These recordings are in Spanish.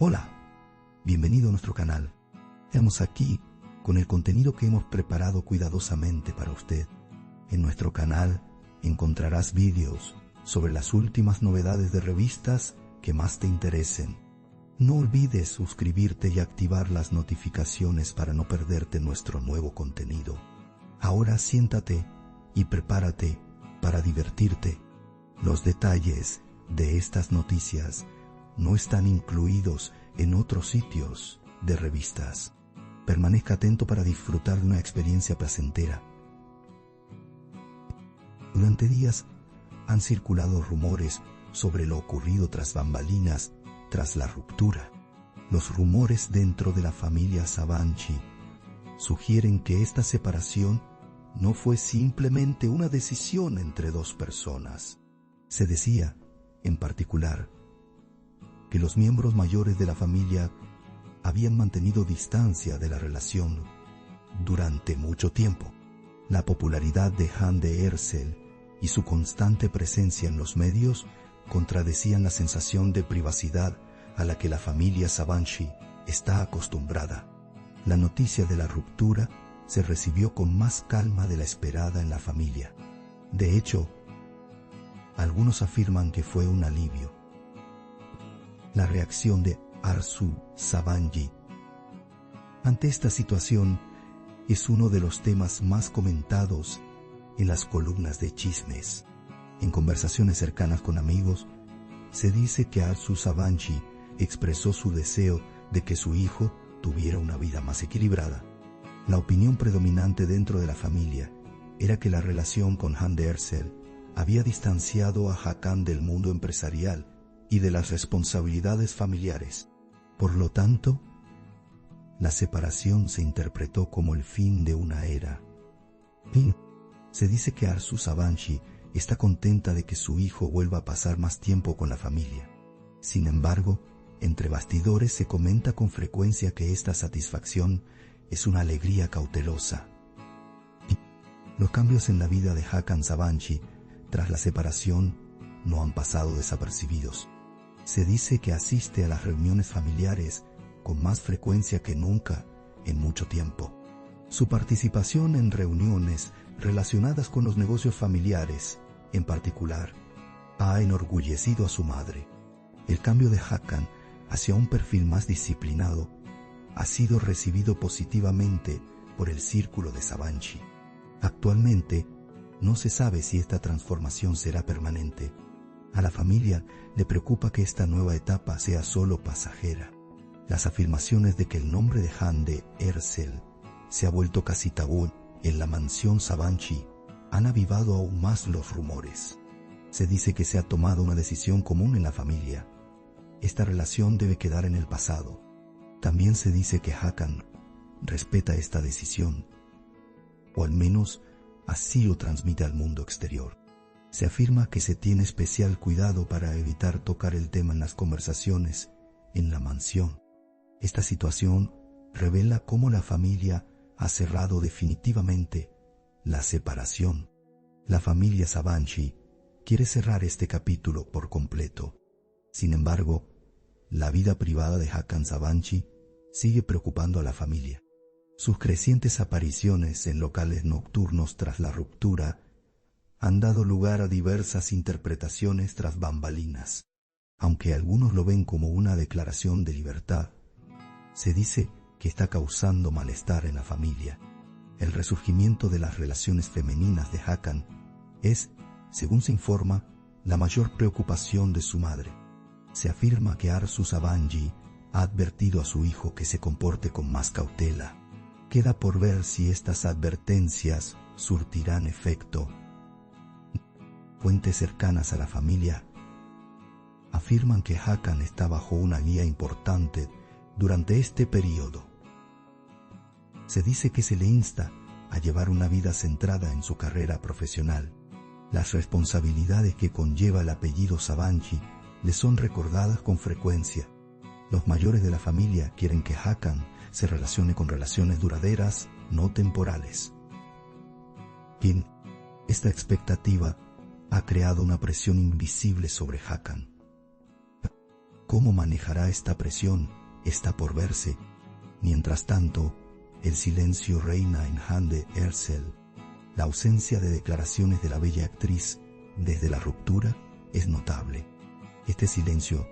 Hola, bienvenido a nuestro canal. Estamos aquí con el contenido que hemos preparado cuidadosamente para usted. En nuestro canal encontrarás vídeos sobre las últimas novedades de revistas que más te interesen. No olvides suscribirte y activar las notificaciones para no perderte nuestro nuevo contenido. Ahora siéntate y prepárate para divertirte. Los detalles de estas noticias no están incluidos en otros sitios de revistas. Permanezca atento para disfrutar de una experiencia placentera. Durante días han circulado rumores sobre lo ocurrido tras bambalinas, tras la ruptura. Los rumores dentro de la familia Sabanci sugieren que esta separación no fue simplemente una decisión entre dos personas. Se decía, en particular, que los miembros mayores de la familia habían mantenido distancia de la relación durante mucho tiempo. La popularidad de Hande Erçel y su constante presencia en los medios contradecían la sensación de privacidad a la que la familia Sabanci está acostumbrada. La noticia de la ruptura se recibió con más calma de la esperada en la familia. De hecho, algunos afirman que fue un alivio. La reacción de Arzu Sabanci ante esta situación es uno de los temas más comentados en las columnas de chismes. En conversaciones cercanas con amigos, se dice que Arzu Sabanci expresó su deseo de que su hijo tuviera una vida más equilibrada. La opinión predominante dentro de la familia era que la relación con Hande Erçel había distanciado a Hakan del mundo empresarial y de las responsabilidades familiares. Por lo tanto, la separación se interpretó como el fin de una era. Se dice que Arzu Sabanci está contenta de que su hijo vuelva a pasar más tiempo con la familia. Sin embargo, entre bastidores se comenta con frecuencia que esta satisfacción es una alegría cautelosa. Los cambios en la vida de Hakan Sabanci tras la separación no han pasado desapercibidos. Se dice que asiste a las reuniones familiares con más frecuencia que nunca en mucho tiempo. Su participación en reuniones relacionadas con los negocios familiares, en particular, ha enorgullecido a su madre. El cambio de Hakan hacia un perfil más disciplinado ha sido recibido positivamente por el círculo de Sabanci. Actualmente, no se sabe si esta transformación será permanente. A la familia le preocupa que esta nueva etapa sea solo pasajera. Las afirmaciones de que el nombre de Hande Erçel se ha vuelto casi tabú en la mansión Sabanci han avivado aún más los rumores. Se dice que se ha tomado una decisión común en la familia. Esta relación debe quedar en el pasado. También se dice que Hakan respeta esta decisión, o al menos así lo transmite al mundo exterior. Se afirma que se tiene especial cuidado para evitar tocar el tema en las conversaciones en la mansión. Esta situación revela cómo la familia ha cerrado definitivamente la separación. La familia Sabanci quiere cerrar este capítulo por completo. Sin embargo, la vida privada de Hakan Sabanci sigue preocupando a la familia. Sus crecientes apariciones en locales nocturnos tras la ruptura han dado lugar a diversas interpretaciones tras bambalinas. Aunque algunos lo ven como una declaración de libertad, se dice que está causando malestar en la familia. El resurgimiento de las relaciones femeninas de Hakan es, según se informa, la mayor preocupación de su madre. Se afirma que Arzu Sabanci ha advertido a su hijo que se comporte con más cautela. Queda por ver si estas advertencias surtirán efecto. Fuentes cercanas a la familia afirman que Hakan está bajo una guía importante durante este periodo. Se dice que se le insta a llevar una vida centrada en su carrera profesional. Las responsabilidades que conlleva el apellido Sabanci le son recordadas con frecuencia. Los mayores de la familia quieren que Hakan se relacione con relaciones duraderas, no temporales. Esta expectativa ha creado una presión invisible sobre Hakan. Cómo manejará esta presión está por verse. Mientras tanto, el silencio reina en Hande Erçel. La ausencia de declaraciones de la bella actriz desde la ruptura es notable. Este silencio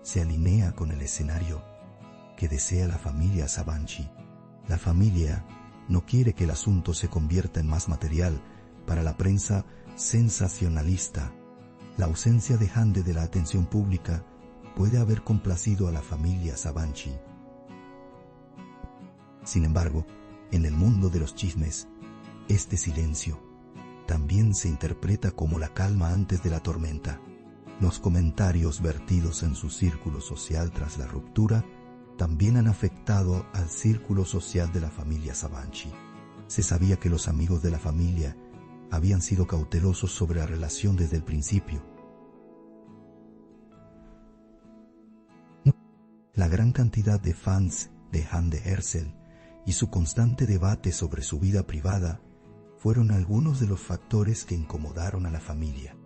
se alinea con el escenario que desea la familia Sabanci. La familia no quiere que el asunto se convierta en más material para la prensa sensacionalista. La ausencia de Hande de la atención pública puede haber complacido a la familia Sabanci. Sin embargo, en el mundo de los chismes, este silencio también se interpreta como la calma antes de la tormenta. Los comentarios vertidos en su círculo social tras la ruptura también han afectado al círculo social de la familia Sabanci. Se sabía que los amigos de la familia habían sido cautelosos sobre la relación desde el principio. La gran cantidad de fans de Hande Erçel y su constante debate sobre su vida privada fueron algunos de los factores que incomodaron a la familia.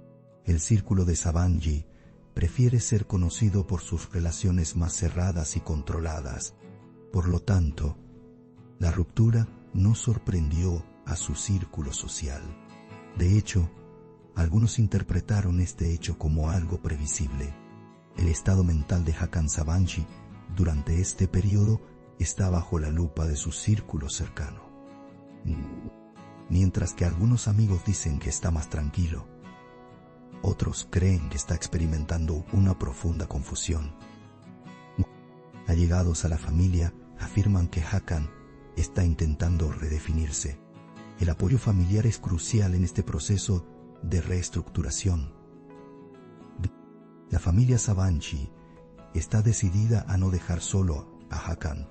El círculo de Sabanci prefiere ser conocido por sus relaciones más cerradas y controladas. Por lo tanto, la ruptura no sorprendió a su círculo social. De hecho, algunos interpretaron este hecho como algo previsible. El estado mental de Hakan Sabanci durante este periodo está bajo la lupa de su círculo cercano. Mientras que algunos amigos dicen que está más tranquilo, otros creen que está experimentando una profunda confusión. Allegados a la familia afirman que Hakan está intentando redefinirse. El apoyo familiar es crucial en este proceso de reestructuración. La familia Sabanci está decidida a no dejar solo a Hakan.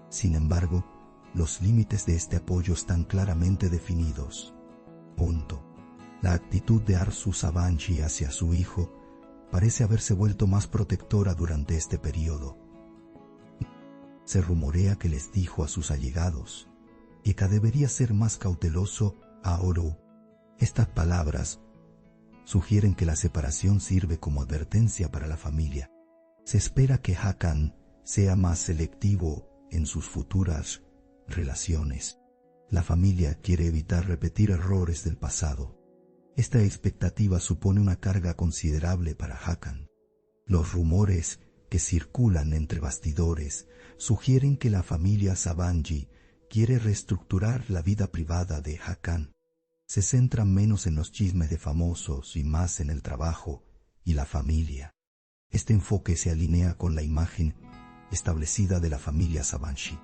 Sin embargo, los límites de este apoyo están claramente definidos. La actitud de Arzu Sabanci hacia su hijo parece haberse vuelto más protectora durante este periodo. Se rumorea que les dijo a sus allegados que debería ser más cauteloso ahora. Estas palabras sugieren que la separación sirve como advertencia para la familia. Se espera que Hakan sea más selectivo en sus futuras relaciones. La familia quiere evitar repetir errores del pasado. Esta expectativa supone una carga considerable para Hakan. Los rumores que circulan entre bastidores sugieren que la familia Sabanci quiere reestructurar la vida privada de Hakan. Se centran menos en los chismes de famosos y más en el trabajo y la familia. Este enfoque se alinea con la imagen establecida de la familia Sabanci.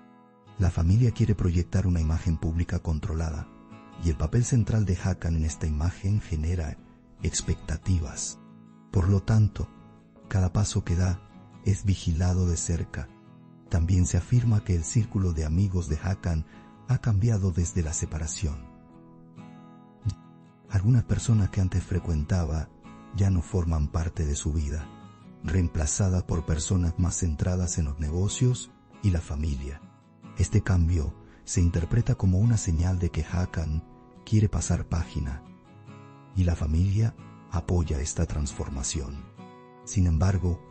La familia quiere proyectar una imagen pública controlada, y el papel central de Hakan en esta imagen genera expectativas. Por lo tanto, cada paso que da es vigilado de cerca. También se afirma que el círculo de amigos de Hakan ha cambiado desde la separación. Algunas personas que antes frecuentaba ya no forman parte de su vida, reemplazadas por personas más centradas en los negocios y la familia. Este cambio se interpreta como una señal de que Hakan quiere pasar página, y la familia apoya esta transformación. Sin embargo,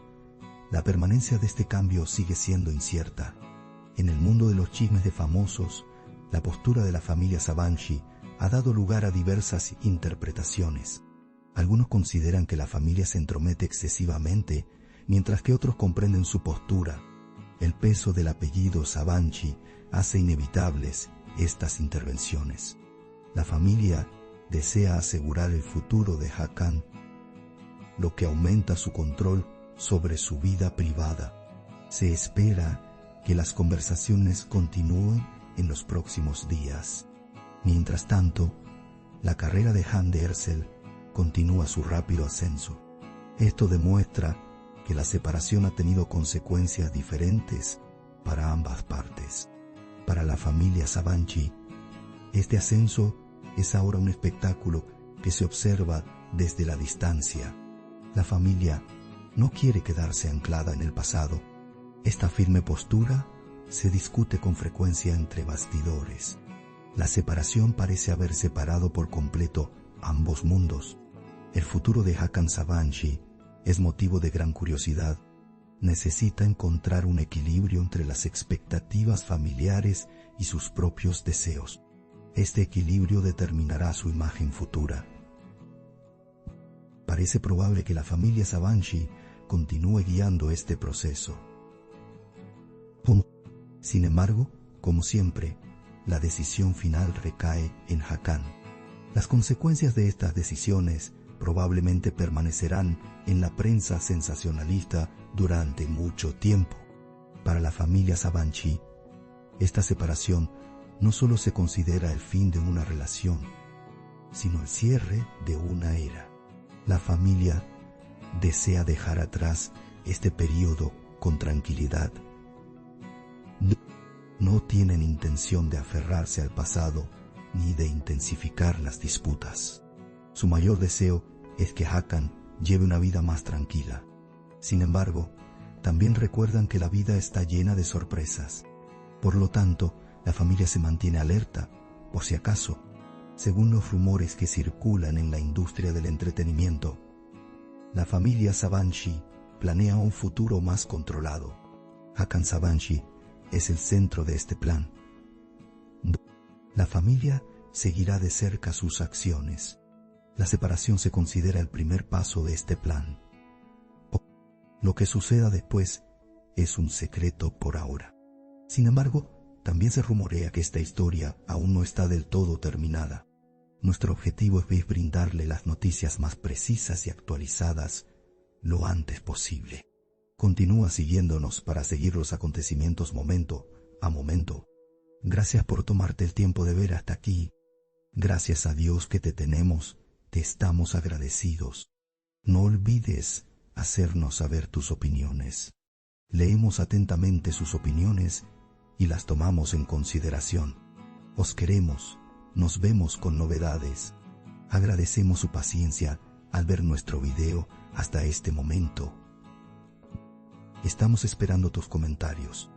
la permanencia de este cambio sigue siendo incierta. En el mundo de los chismes de famosos, la postura de la familia Sabanci ha dado lugar a diversas interpretaciones. Algunos consideran que la familia se entromete excesivamente, mientras que otros comprenden su postura. El peso del apellido Sabanci hace inevitables estas intervenciones. La familia desea asegurar el futuro de Hakan, lo que aumenta su control sobre su vida privada. Se espera que las conversaciones continúen en los próximos días. Mientras tanto, la carrera de Hande Erçel continúa su rápido ascenso. Esto demuestra que la separación ha tenido consecuencias diferentes para ambas partes. Para la familia Sabanci, este ascenso es ahora un espectáculo que se observa desde la distancia. La familia no quiere quedarse anclada en el pasado. Esta firme postura se discute con frecuencia entre bastidores. La separación parece haber separado por completo ambos mundos. El futuro de Hakan Sabanci es motivo de gran curiosidad. Necesita encontrar un equilibrio entre las expectativas familiares y sus propios deseos. Este equilibrio determinará su imagen futura. Parece probable que la familia Sabanci continúe guiando este proceso. Sin embargo, como siempre, la decisión final recae en Hakan. Las consecuencias de estas decisiones probablemente permanecerán en la prensa sensacionalista durante mucho tiempo. Para la familia Sabanci, esta separación no solo se considera el fin de una relación, sino el cierre de una era. La familia desea dejar atrás este periodo con tranquilidad. No tienen intención de aferrarse al pasado ni de intensificar las disputas. Su mayor deseo es que Hakan lleve una vida más tranquila. Sin embargo, también recuerdan que la vida está llena de sorpresas. Por lo tanto, la familia se mantiene alerta, por si acaso. Según los rumores que circulan en la industria del entretenimiento, la familia Sabanci planea un futuro más controlado. Hakan Sabanci es el centro de este plan. La familia seguirá de cerca sus acciones. La separación se considera el primer paso de este plan. Lo que suceda después es un secreto por ahora. Sin embargo, también se rumorea que esta historia aún no está del todo terminada. Nuestro objetivo es brindarle las noticias más precisas y actualizadas lo antes posible. Continúa siguiéndonos para seguir los acontecimientos momento a momento. Gracias por tomarte el tiempo de ver hasta aquí. Gracias a Dios que te tenemos, te estamos agradecidos. No olvides hacernos saber tus opiniones. Leemos atentamente sus opiniones y las tomamos en consideración. Os queremos, nos vemos con novedades. Agradecemos su paciencia al ver nuestro video hasta este momento. Estamos esperando tus comentarios.